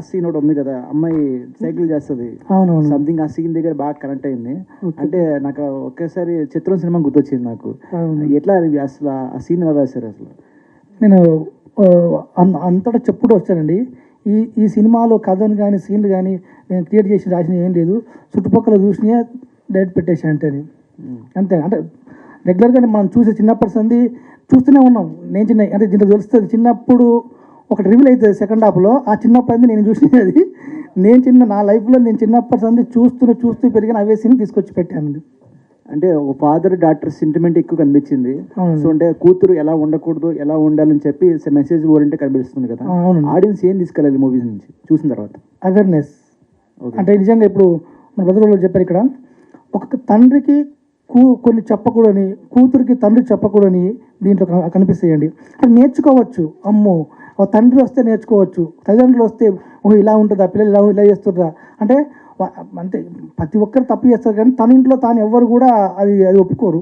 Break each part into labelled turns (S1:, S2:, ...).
S1: Scene ఒకటి ఉంది కదా, అమ్మాయి సైకిల్ చేస్తుంది,
S2: అవునవును
S1: సంథింగ్ ఆ సీన్ దగ్గర బాగా కనెక్ట్ అయింది. అంటే నాకు ఒకేసారి చిత్రం సినిమా గుర్తొచ్చింది నాకు. ఎట్లా అసలు ఆ సీన్ ఎలా రాశారు అసలు?
S2: నేను అంతటా చెప్పుడు వచ్చానండి. ఈ సినిమాలో కథను కానీ సీన్లు కానీ నేను క్రియేట్ చేసి రాసిన ఏం లేదు, చుట్టుపక్కల చూసినా డైరెక్ట్ పెట్టేసాను అంతేని. అంతే. అంటే రెగ్యులర్గా మనం చూసే చిన్నప్పటి సంది చూస్తూనే ఉన్నాం. నేను అంటే దీంట్లో తెలుస్తుంది, చిన్నప్పుడు ఒకటి రివీల్ అవుతుంది సెకండ్ హాఫ్లో. ఆ చిన్నప్పటి సంది నేను చూసినది, నా లైఫ్లో నేను చిన్నప్పటి సంది చూస్తూ పెరిగిన అవే సీన్ తీసుకొచ్చి పెట్టాను.
S1: అంటే ఒక ఫాదర్ డాటర్ సెంటిమెంట్ ఎక్కువ కనిపించింది. సో అంటే కూతురు ఎలా ఉండకూడదు, ఎలా ఉండాలని చెప్పి మెసేజ్ ఓరియంటే కనిపిస్తుంది కదా. ఆడియన్స్ ఏం తీసుకెళ్ళాలి మూవీస్ నుంచి చూసిన తర్వాత?
S2: అవేర్నెస్. అంటే నిజంగా ఇప్పుడు మన బ్రదర్లో చెప్పారు ఇక్కడ, ఒక తండ్రికి కొన్ని చెప్పకూడని, కూతురికి తండ్రి చెప్పకూడని దీంట్లో కనిపిస్తాయండి. అంటే నేర్చుకోవచ్చు. అమ్మో, ఒక తండ్రి వస్తే నేర్చుకోవచ్చు, తల్లిదండ్రులు వస్తే ఓ ఇలా ఉంటుంది, ఆ పిల్లలు ఇలా చేస్తుండ్రా అంటే అంటే ప్రతి ఒక్కరు తప్పు చేస్తారు, కానీ తన ఇంట్లో తాను ఎవ్వరు కూడా అది ఒప్పుకోరు.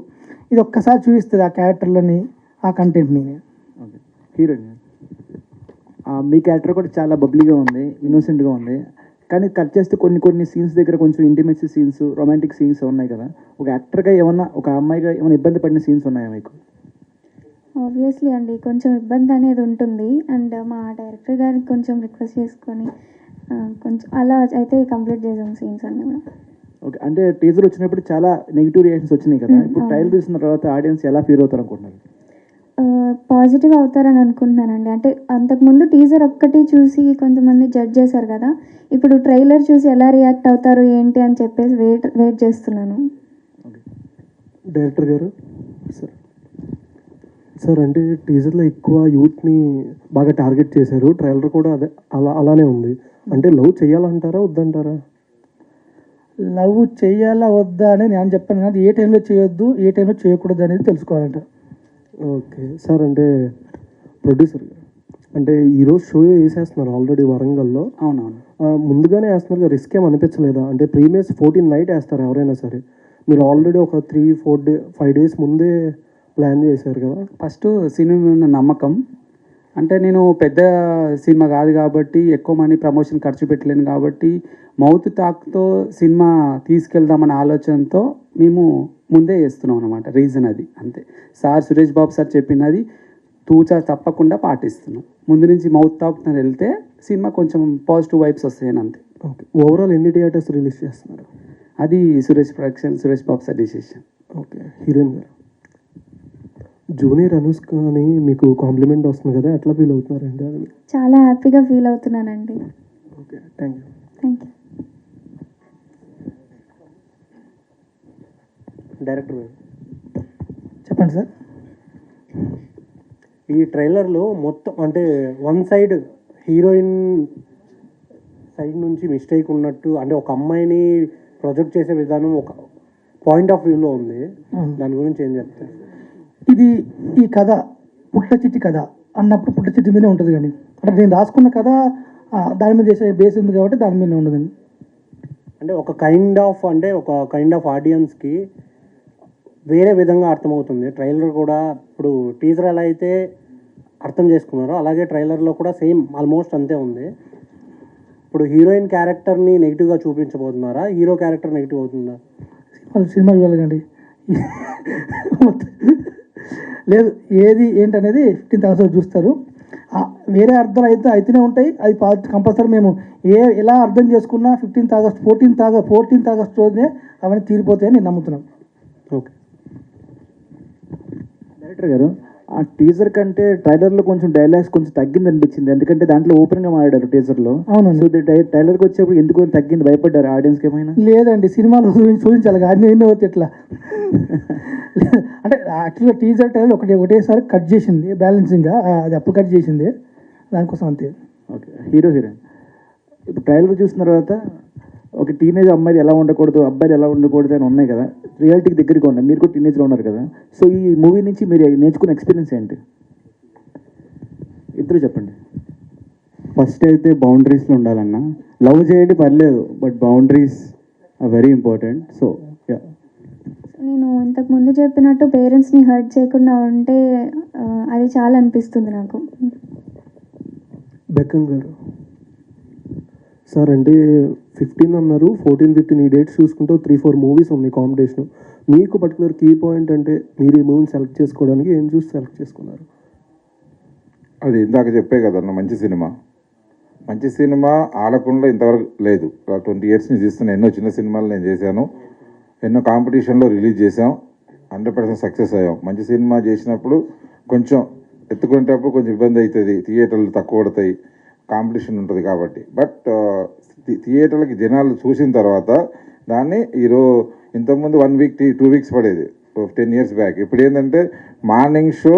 S2: ఇది ఒక్కసారి చూపిస్తుంది ఆ క్యారెక్టర్లని, ఆ కంటెంట్ని.
S1: హీరోయిన్ మీ క్యారెక్టర్ కూడా చాలా బబ్లీగా ఉంది, ఇన్నోసెంట్గా ఉంది. కానీ కట్ చేస్తే కొన్ని సీన్స్ దగ్గర కొంచెం ఇంటిమేసీ సీన్స్, రొమాంటిక్ సీన్స్ ఉన్నాయి కదా. ఒక యాక్టర్గా ఏమన్నా, ఒక అమ్మాయిగా ఏమైనా ఇబ్బంది పడిన సీన్స్ ఉన్నాయా మీకు?
S3: ఆబ్వియస్లీ అండి, కొంచెం ఇబ్బంది అనేది ఉంటుంది. అండ్ మా డైరెక్టర్ గారికి కొంచెం రిక్వెస్ట్ చేసుకొని కొంచెం అలా అయితే కంప్లీట్ చేసాం సీన్స్ అన్నీ కూడా.
S1: ఓకే. అంటే టీజర్ వచ్చినప్పుడు చాలా నెగిటివ్ రియాక్షన్స్ వచ్చినాయి కదా, ఇప్పుడు ట్రైలర్ చూసిన తర్వాత ఆడియన్స్ ఎలా ఫీల్ అవుతారు అనుకుంటున్నారు?
S3: పాజిటివ్ అవుతారని అనుకుంటున్నానండి. అంటే అంతకుముందు టీజర్ ఒక్కటి చూసి కొంతమంది జడ్జ్ చేశారు కదా, ఇప్పుడు ట్రైలర్ చూసి ఎలా రియాక్ట్ అవుతారు ఏంటి అని చెప్పేసి వెయిట్ చేస్తున్నాను.
S4: డైరెక్టర్ గారు సార్, అంటే టీజర్లో ఎక్కువ యూత్ని బాగా టార్గెట్ చేశారు, ట్రైలర్ కూడా అదే అలానే ఉంది. అంటే లవ్ చేయాలంటారా వద్దంటారా?
S2: లవ్ చేయాలా వద్దా అని నేను చెప్పాను కానీ ఏ టైంలో చేయొద్దు, ఏ టైంలో చేయకూడదు అనేది తెలుసుకోవాలంట.
S4: ఓకే సార్, అంటే ప్రొడ్యూసర్ అంటే ఈరోజు షో వేసేస్తున్నారు ఆల్రెడీ వరంగల్లో.
S1: అవునవును,
S4: ముందుగానే వేస్తున్నారు, రిస్క్ ఏం అనిపించలేదా? అంటే ప్రీమియర్స్ 14 నైట్ వేస్తారు ఎవరైనా సరే, మీరు ఆల్రెడీ ఒక 3-4 days ముందే ప్లాన్ చేశారు కదా.
S5: ఫస్ట్ సినిమా ఉన్న నమ్మకం, అంటే నేను పెద్ద సినిమా కాదు కాబట్టి ఎక్కువ మనీ ప్రమోషన్ ఖర్చు పెట్టలేను కాబట్టి మౌత్ టాక్తో సినిమా తీసుకెళ్దామనే ఆలోచనతో మేము ముందే చేస్తున్నాం అనమాట. రీజన్ అది అంతే. సురేష్ బాబు సార్ చెప్పినది తూచా తప్పకుండా పాటిస్తున్నాం. ముందు నుంచి మౌత్ టాక్తో వెళ్తే సినిమా కొంచెం పాజిటివ్ వైబ్స్ వస్తాయని అంతే.
S4: ఓకే. ఓవరాల్ ఎన్ని థియేటర్స్ రిలీజ్ చేస్తున్నారు?
S5: అది Suresh Babu sir decision.
S4: Okay. Heroine గారు, జూనియర్ అనుష్క అని మీకు కాంప్లిమెంట్ వస్తుంది కదా, ఎట్లా ఫీల్ అవుతున్నారండి? అది
S3: చాలా హ్యాపీగా ఫీల్ అవుతున్నానండి.
S4: Okay, thank you.
S6: డైరెక్టర్
S2: చెప్పండి సార్.
S6: ఈ ట్రైలర్లో మొత్తం అంటే వన్ సైడ్ హీరోయిన్ సైడ్ నుంచి మిస్టేక్ ఉన్నట్టు, అంటే ఒక అమ్మాయిని ప్రొజెక్ట్ చేసే విధానం ఒక పాయింట్ ఆఫ్ వ్యూలో ఉంది. దాని గురించి ఏం చెప్తారు?
S2: ఇది ఈ కథ పుట్ట చిట్టి కథ అన్నప్పుడు పుట్ట చిట్టి మీదే ఉంటుంది, కానీ అంటే నేను రాసుకున్న కథ దాని మీద బేస్ ఉంది కాబట్టి దాని మీద ఉండదండి.
S6: అంటే ఒక కైండ్ ఆఫ్ ఆడియన్స్కి వేరే విధంగా అర్థమవుతుంది. ట్రైలర్ కూడా ఇప్పుడు టీజర్ ఎలా అయితే అర్థం చేసుకున్నారో అలాగే ట్రైలర్లో కూడా సేమ్ ఆల్మోస్ట్ అంతే ఉంది. ఇప్పుడు హీరోయిన్ క్యారెక్టర్ని నెగిటివ్గా చూపించబోతున్నారా, హీరో క్యారెక్టర్ నెగిటివ్ అవుతుందా?
S2: సినిమా చూడాలండి. లేదు, ఏది ఏంటనేది 15th August చూస్తారు. వేరే అర్థాలు అయితేనే ఉంటాయి, అది కంపల్సరీ మేము ఎలా అర్థం చేసుకున్నా 15th August 14th August రోజునే అవన్నీ తీరిపోతాయని నేను నమ్ముతున్నాను.
S4: ఓకే.
S1: డైరెక్టర్ గారు, ఆ టీజర్ కంటే ట్రైలర్లో కొంచెం డైలాగ్స్ కొంచెం తగ్గింది అనిపించింది, ఎందుకంటే దాంట్లో ఓపెన్గా మాట్లాడారు టీజర్లో.
S2: అవునండి.
S1: సో ట్రైలర్కి వచ్చేప్పుడు ఎందుకు తగ్గింది, భయపడ్డారు ఆడియన్స్కి ఏమైనా?
S2: లేదండి, సినిమాలో చూపించాలి కానీ ఎన్నో ఎట్లా అంటే యాక్చువల్గా టీజర్ ట్రైలర్ ఒకటేసారి కట్ చేసింది బ్యాలెన్సింగ్గా, అది అప్పుడు కట్ చేసింది, దానికోసం అంతే.
S1: ఓకే. హీరోయిన్ ఇప్పుడు ట్రైలర్ చూసిన తర్వాత ఒక టీనేజ్ అమ్మాయిలు ఎలా ఉండకూడదు, అబ్బాయిలు ఎలా ఉండకూడదు అని ఉన్నాయి కదా, రియాలిటీకి దగ్గరగా ఉన్నాయి. మీరు కూడా టీనేజ్లో ఉన్నారు కదా, సో ఈ మూవీ నుంచి మీరు నేర్చుకున్న ఎక్స్పీరియన్స్ ఏంటి? ఇద్దరు చెప్పండి.
S7: ఫస్ట్ అయితే బౌండరీస్లో ఉండాలన్నా. లవ్ చేయండి పర్లేదు, but boundaries are very important. So
S3: నేను ఇంతకు ముందు చెప్పినట్టు పేరెంట్స్ని హర్ట్ చేయకుండా ఉంటే అది చాలా అనిపిస్తుంది నాకు.
S4: బెక్కన్ గారు, సార్ అంటే 15 అన్నారు, 14, 15 ఈ డేట్స్ చూసుకుంటే 3-4 మూవీస్ ఉంది కాంపిటీషన్. మీకు పర్టికులర్ కీ పాయింట్ అంటే మీరు ఈ మూవీని సెలెక్ట్ చేసుకోవడానికి ఏం చూసి సెలెక్ట్ చేసుకున్నారు?
S8: అది ఇందాక చెప్పే కదన్న, మంచి సినిమా ఆడకుండా ఇంతవరకు లేదు. 20 ఇయర్స్ నుంచి తీస్తున్నా. ఎన్నో చిన్న సినిమాలు నేను చేశాను, ఎన్నో కాంపిటీషన్లో రిలీజ్ చేసాం, 100% సక్సెస్ అయ్యాం. మంచి సినిమా చేసినప్పుడు కొంచెం ఎత్తుకునేటప్పుడు కొంచెం ఇబ్బంది అవుతుంది, థియేటర్లు తక్కువ పడతాయి, కాంపిటీషన్ ఉంటుంది కాబట్టి. బట్ థియేటర్లకి జనాలు చూసిన తర్వాత దాన్ని ఇంతకుముందు 1 వీక్ 2 వీక్స్ పడేది 10 ఇయర్స్ బ్యాక్. ఇప్పుడు ఏంటంటే మార్నింగ్ షో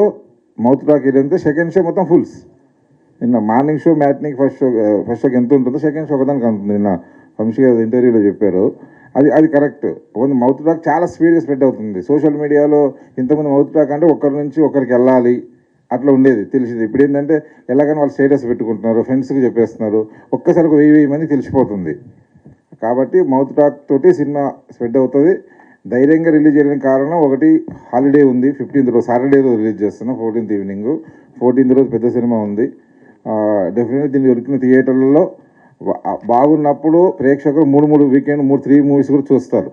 S8: మౌత్ టాక్ ఏంటంటే సెకండ్ షో మొత్తం ఫుల్స్. నిన్న మార్నింగ్ షో మ్యాట్నిక్ ఫస్ట్ షోకి ఎంత ఉంటుందో సెకండ్ షో ఒకదానికి ఉంటుంది. నిన్న వంశీ గారు ఇంటర్వ్యూలో చెప్పారు, అది కరెక్ట్. మౌత్ టాక్ చాలా స్పీడ్గా స్ప్రెడ్ అవుతుంది. సోషల్ మీడియాలో ఇంతకుముందు మౌత్ టాక్ అంటే ఒకరి నుంచి ఒకరికి వెళ్ళాలి అట్లా ఉండేది, తెలిసింది. ఇప్పుడు ఏంటంటే ఎలాగైనా వాళ్ళు స్టేటస్ పెట్టుకుంటున్నారు, ఫ్రెండ్స్కి చెప్పేస్తున్నారు, ఒక్కసారి 1000 మంది తెలిసిపోతుంది. కాబట్టి మౌత్ టాక్ తోటి సినిమా స్ప్రెడ్ అవుతుంది. ధైర్యంగా రిలీజ్ చేయడానికి కారణం ఒకటి, హాలిడే ఉంది 15th రోజు, సాటర్డే రోజు రిలీజ్ చేస్తున్నాం, 14th ఈవినింగ్. 14th రోజు పెద్ద సినిమా ఉంది. డెఫినెట్గా దీన్ని దొరికిన థియేటర్లలో బాగున్నప్పుడు ప్రేక్షకులు 3 వీకెండ్ 3 మూవీస్ కూడా చూస్తారు.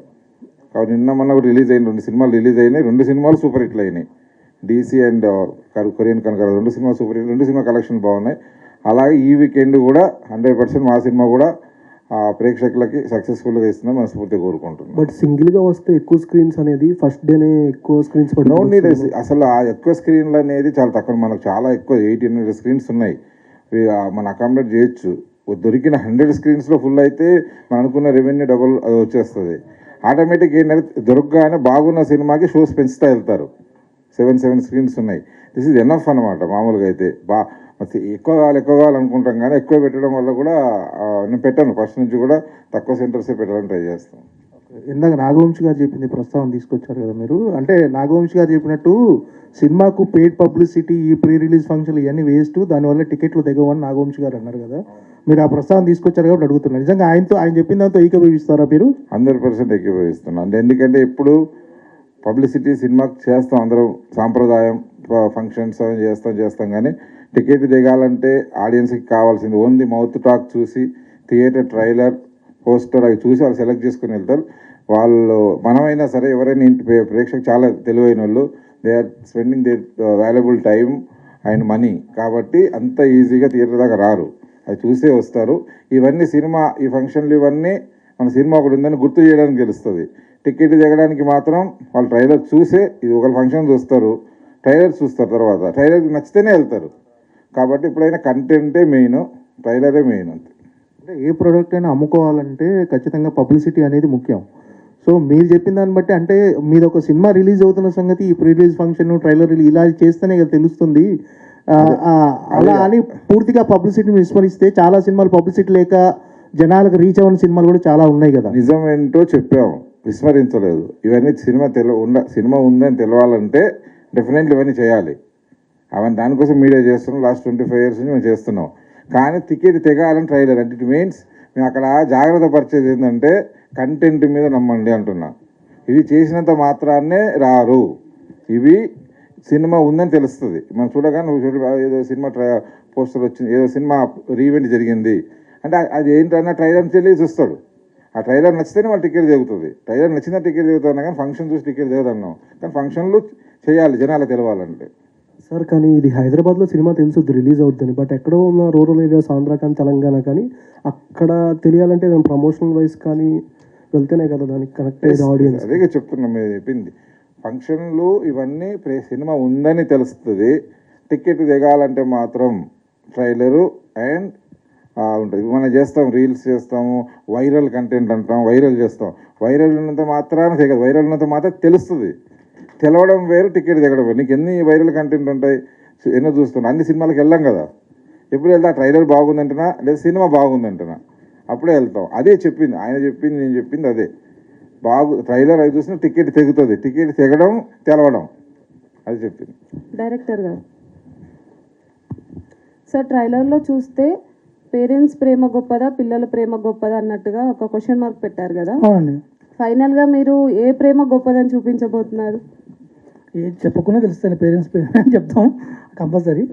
S8: కాబట్టి నిన్న మొన్న కూడా రిలీజ్ అయిన 2 సినిమాలు రిలీజ్ అయినాయి. 2 సినిమాలు సూపర్ హిట్లు అయినాయి. DC అండ్ కొరియన్ కనకర 2 సినిమాలు సూపర్ హిట్, 2 సినిమా కలెక్షన్ బాగున్నాయి. అలాగే ఈ వీకెండ్ కూడా 100% మా సినిమా కూడా ప్రేక్షకులకి సక్సెస్ఫుల్గా ఇస్తుందని మనస్ఫూర్తిగా కోరుకుంటున్నాం.
S4: బట్ సింగిల్గా వస్తే ఎక్కువ స్క్రీన్స్ అనేది ఫస్ట్ డేనే ఎక్కువ స్క్రీన్స్
S8: నో నీడ్. అసలు ఆ ఎక్కువ స్క్రీన్లు అనేది చాలా తక్కువ. మనకు చాలా ఎక్కువ 800 స్క్రీన్స్ ఉన్నాయి, మనం అకామిడేట్ చేయొచ్చు. దొరికిన 100 స్క్రీన్స్లో ఫుల్ అయితే మనం అనుకున్న రెవెన్యూ డబుల్ అది వచ్చేస్తుంది. ఆటోమేటిక్ ఏంటంటే దొరకగానే బాగున్న సినిమాకి షోస్ పెంచుతూ వెళ్తారు. 7 స్క్రీన్స్ ఉన్నాయి. దిస్ ఈజ్ ఎనఫ్ అనమాట. మామూలుగా అయితే ఎక్కువ కావాలనుకుంటాం, కానీ ఎక్కువ పెట్టడం వల్ల కూడా నేను పెట్టాను ఫస్ట్ నుంచి కూడా, తక్కువ సెంటర్సే పెట్టాలని ట్రై చేస్తాం.
S9: ఇందాక నాగవంశి గారు చెప్పింది ప్రస్తావన తీసుకొచ్చారు కదా మీరు, అంటే నాగవంశి గారు చెప్పినట్టు సినిమాకు పెయిడ్ పబ్లిసిటీ, ఈ ప్రీ రిలీజ్ ఫంక్షన్లు ఇవన్నీ వేస్ట్, దానివల్ల టికెట్లు దిగవని నాగవంశి గారు అన్నారు కదా. మీరు ఆ ప్రస్తావన తీసుకొచ్చారు కాబట్టి అడుగుతున్నారు, నిజంగా ఆయన చెప్పిన దాంతో ఏకీభవిస్తారా మీరు?
S8: 100% ఏకీభవిస్తున్నాను. ఎందుకంటే ఇప్పుడు పబ్లిసిటీ సినిమాకి చేస్తాం, అందరం సాంప్రదాయం ఫంక్షన్స్ చేస్తాం, కానీ టికెట్ దిగాలంటే ఆడియన్స్కి కావాల్సింది ఓన్లీ మౌత్ టాక్ చూసి, థియేటర్ ట్రైలర్, పోస్టర్ అవి చూసి వాళ్ళు సెలెక్ట్ చేసుకుని వెళ్తారు. వాళ్ళు మనమైనా సరే ఎవరైనా ఇంటి ప్రేక్షకు చాలా తెలివైన వాళ్ళు, they are spending their valuable time and money. కాబట్టి అంత ఈజీగా థియేటర్ దాకా రారు, అది చూసే వస్తారు. ఇవన్నీ సినిమా, ఈ ఫంక్షన్లు ఇవన్నీ మన సినిమా ఒకటి ఉందని గుర్తు చేయడానికి తెలుస్తుంది. టికెట్ దిగడానికి మాత్రం వాళ్ళు ట్రైలర్ చూసే, ఇది ఒక ఫంక్షన్ చూస్తారు, ట్రైలర్ చూస్తారు, తర్వాత ట్రైలర్కి నచ్చితేనే వెళ్తారు. కాబట్టి ఇప్పుడైనా కంటెంటే మెయిన్, ట్రైలరే మెయిన్. అంతే.
S9: అంటే ఏ ప్రోడక్ట్ అయినా అమ్ముకోవాలంటే ఖచ్చితంగా పబ్లిసిటీ అనేది ముఖ్యం. సో మీరు చెప్పిన దాన్ని బట్టి అంటే మీరు ఒక సినిమా రిలీజ్ అవుతున్న సంగతి ఈ ప్రీ రిలీజ్ ఫంక్షన్, ట్రైలర్ ఇలా చేస్తేనే కదా తెలుస్తుంది. అలా అని పూర్తిగా పబ్లిసిటీని విస్మరిస్తే చాలా సినిమాలు పబ్లిసిటీ లేక జనాలకు రీచ్ అవ్వని సినిమాలు కూడా చాలా ఉన్నాయి కదా.
S8: నిజం ఏంటో చెప్పాము, విస్మరించలేదు. ఇవన్నీ సినిమా ఉందని తెలవాలంటే డెఫినెట్లీ ఇవన్నీ చేయాలి. అవన్నీ దానికోసం మీడియా చేస్తున్నాం, లాస్ట్ 25 years నుంచి మేము చేస్తున్నాం. కానీ టికెట్ తెగాలని ట్రైలర్ అంటే ఇట్ మీన్స్ మేము అక్కడ జాగ్రత్త పరిచేది ఏంటంటే కంటెంట్ మీద నమ్మండి అంటున్నా. ఇవి చేసినంత మాత్రాన్నే రారు, ఇవి సినిమా ఉందని తెలుస్తుంది. మనం చూడగానే ఏదో సినిమా పోస్టర్ వచ్చింది, ఏదో సినిమా రీవెంట్ జరిగింది అంటే అది ఏంటన్నా ట్రైలర్ తెలియ చూస్తాడు. ఆ ట్రైలర్ నచ్చితేనే వాళ్ళు టికెట్ దిగుతుంది. ట్రైలర్ నచ్చిన టికెట్ దిగుతున్నా కానీ ఫంక్షన్ చూసి టికెట్ దిగుతున్నాం. కానీ ఫంక్షన్లు చేయాలి జనాలు తెలవాలంటే.
S4: సార్ కానీ ఇది హైదరాబాద్లో సినిమా తెలుసుద్ది రిలీజ్ అవుతుంది, బట్ ఎక్కడో ఉన్న రూరల్ ఏరియాస్, ఆంధ్ర కానీ తెలంగాణ కానీ అక్కడ తెలియాలంటే మేము ప్రమోషనల్ వైజ్ కానీ వెళ్తేనే కదా దానికి కనెక్ట్ అయ్యేది ఆడియన్స్.
S8: అదే చెప్తున్నాం, మీరు చెప్పింది ఫంక్షన్లు ఇవన్నీ సినిమా ఉందని తెలుస్తుంది. టికెట్ దిగాలంటే మాత్రం ట్రైలరు అండ్ ఉంటుంది. మనం చేస్తాం, రీల్స్ చేస్తాము, వైరల్ కంటెంట్ అంటాం, వైరల్ చేస్తాం. వైరల్ ఉన్నంత మాత్రాన దిగదు, వైరల్ ఉన్నంత మాత్రం తెలుస్తుంది. తెలవడం వేరు, టికెట్ దిగడం వేరు. నీకు ఎన్ని వైరల్ కంటెంట్ ఉంటాయి, ఎన్నో చూస్తున్నావు. అన్ని సినిమాలకు వెళ్ళాం కదా, ఎప్పుడు వెళ్తా ట్రైలర్ బాగుందంటున్నా లేదా సినిమా బాగుందంటున్నా అప్పుడే వెళ్తాం. అదే చెప్పింది ఆయన చెప్పింది, నేను చెప్పింది అదే. ట్రైలర్ అవి చూసినా టికెట్ తెగుతుంది, టికెట్ తెగడం తెలవడం, అది చెప్పింది.
S10: డైరెక్టర్ గారు సార్, ట్రైలర్లో చూస్తే పేరెంట్స్ ప్రేమ గొప్పదా, పిల్లల ప్రేమ గొప్పదా అన్నట్టుగా ఒక క్వశ్చన్ మార్క్ పెట్టారు కదా.
S2: అవునండి.
S10: ఫైనల్గా మీరు ఏ ప్రేమ గొప్పదని చూపించబోతున్నారు?
S2: ఏం చెప్పకుండా తెలుస్తుంది, పేరెంట్స్ ప్రేమ అని చెప్తాం కంపల్సరీ.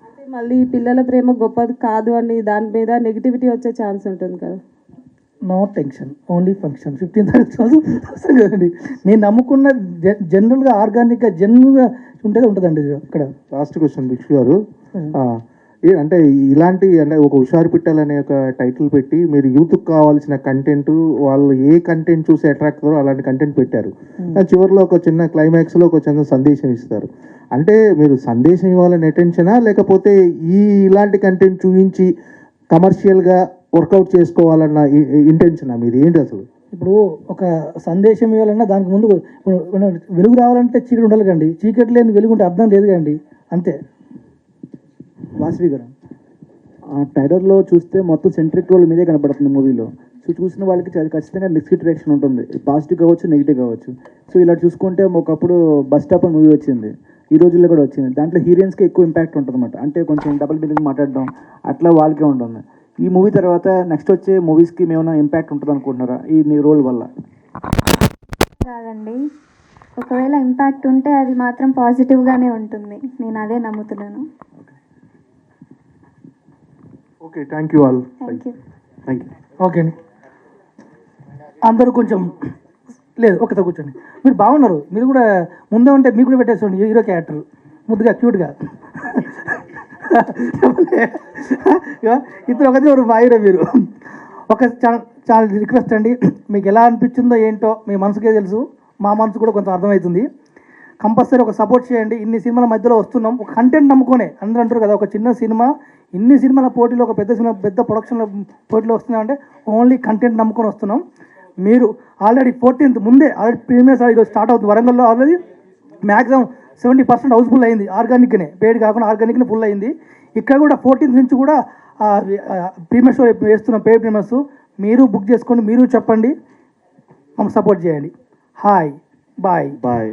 S10: అంటే మళ్ళీ పిల్లల ప్రేమ గొప్పది కాదు అని దాని మీద నెగిటివిటీ వచ్చే ఛాన్స్ ఉంటుంది కదా.
S2: No tension, only function. 15th రోజు వస్తాం కదండి. నేను నమ్ముకున్న జనరల్గా ఆర్గానిక్గా జెన్యున్గా ఉంటేనే ఉంటుందండి ఇది అక్కడ.
S9: లాస్ట్ క్వశ్చన్ భిక్షు గారు, అంటే ఇలాంటి అంటే ఒక హుషారు పిట్టలు అనే ఒక టైటిల్ పెట్టి మీరు యూత్కి కావాల్సిన కంటెంట్, వాళ్ళు ఏ కంటెంట్ చూసి అట్రాక్ట్ అవుతారో అలాంటి కంటెంట్ పెట్టారు. చివరిలో ఒక చిన్న క్లైమాక్స్లో ఒక చిన్న సందేశం ఇస్తారు. అంటే మీరు సందేశం ఇవ్వాలని అటెన్షనా, లేకపోతే ఇలాంటి కంటెంట్ చూపించి కమర్షియల్గా వర్కౌట్ చేసుకోవాలన్న ఇంటెన్షనా మీది ఏంటి అసలు?
S2: ఇప్పుడు ఒక సందేశం ఇవ్వాలన్నా దానికి ముందు ఇప్పుడు వెలుగు రావాలంటే చీకటి ఉండాలి కండి. చీకటి లేని వెలుగు ఉంటే అర్థం లేదు కండి, అంతే.
S1: వాసవి గారు, ఆ ట్రైలర్లో చూస్తే మొత్తం సెంట్రిక్ రోల్ మీదే కనపడుతుంది మూవీలో. సో చూసిన వాళ్ళకి ఖచ్చితంగా మిక్స్డ్ రియాక్షన్ ఉంటుంది, పాజిటివ్ కావచ్చు, నెగిటివ్ కావచ్చు. సో ఇలా చూసుకుంటే ఒకప్పుడు బస్ స్టాప్ అని మూవీ వచ్చింది, ఈ రోజుల్లో కూడా వచ్చింది. దాంట్లో హీరోయిన్స్కి ఎక్కువ ఇంపాక్ట్ ఉంటుంది అనమాట. అంటే కొంచెం డబుల్ మీనింగ్ మాట్లాడడం అట్లా వాళ్ళకే ఉంటుంది. ఈ మూవీ తర్వాత నెక్స్ట్ వచ్చే మూవీస్కి ఏమైనా ఇంపాక్ట్ ఉంటుంది అనుకుంటున్నారా ఈ నీ రోల్ వల్ల?
S3: కాదండి, ఒకవేళ ఇంపాక్ట్ ఉంటే అది మాత్రం పాజిటివ్గానే ఉంటుంది. నేను అదే నమ్ముతున్నాను.
S9: Okay, thank you all.
S3: Thank you.
S9: Thank you.
S2: Okay అండి, అందరూ కొంచెం లేదు ఒకసారి కూర్చోండి. మీరు బాగున్నారు, మీరు కూడా ముందే ఉంటే మీకు కూడా పెట్టేసుకోండి హీరో క్యారెక్టర్ ముద్దుగా క్యూట్గా. ఇద్దరు ఒకటి ఒక బాయిరా మీరు. ఒక చాలా రిక్వెస్ట్ అండి, మీకు ఎలా అనిపించిందో ఏంటో మీ మనసుకే తెలుసు, మా మనసు కూడా కొంచెం అర్థమవుతుంది. కంపల్సరీ ఒక సపోర్ట్ చేయండి. ఇన్ని సినిమాల మధ్యలో వస్తున్నాం, ఒక కంటెంట్ నమ్ముకునే. అందరూ అంటారు కదా, ఒక చిన్న సినిమా ఇన్ని సినిమాల పోటీలో, ఒక పెద్ద సినిమా పెద్ద ప్రొడక్షన్ల పోటీలో వస్తున్నామంటే ఓన్లీ కంటెంట్ నమ్ముకొని వస్తున్నాం. మీరు ఆల్రెడీ 14th ముందే ఆల్రెడీ ప్రీమియర్స్ ఈరోజు స్టార్ట్ అవుతుంది వరంగల్లో. ఆల్రెడీ మ్యాక్సిమం 70% హౌస్ఫుల్ అయింది, ఆర్గానిక్నే, పెయిడ్ కాకుండా ఆర్గానిక్నే ఫుల్ అయింది. ఇక్కడ కూడా 14th నుంచి కూడా ప్రీమియర్ షో వేస్తున్నాం, పెయిడ్ ప్రీమియర్స్. మీరు బుక్ చేసుకోండి, మీరు చెప్పండి, మమ్మల్ని సపోర్ట్ చేయండి. Hi, bye.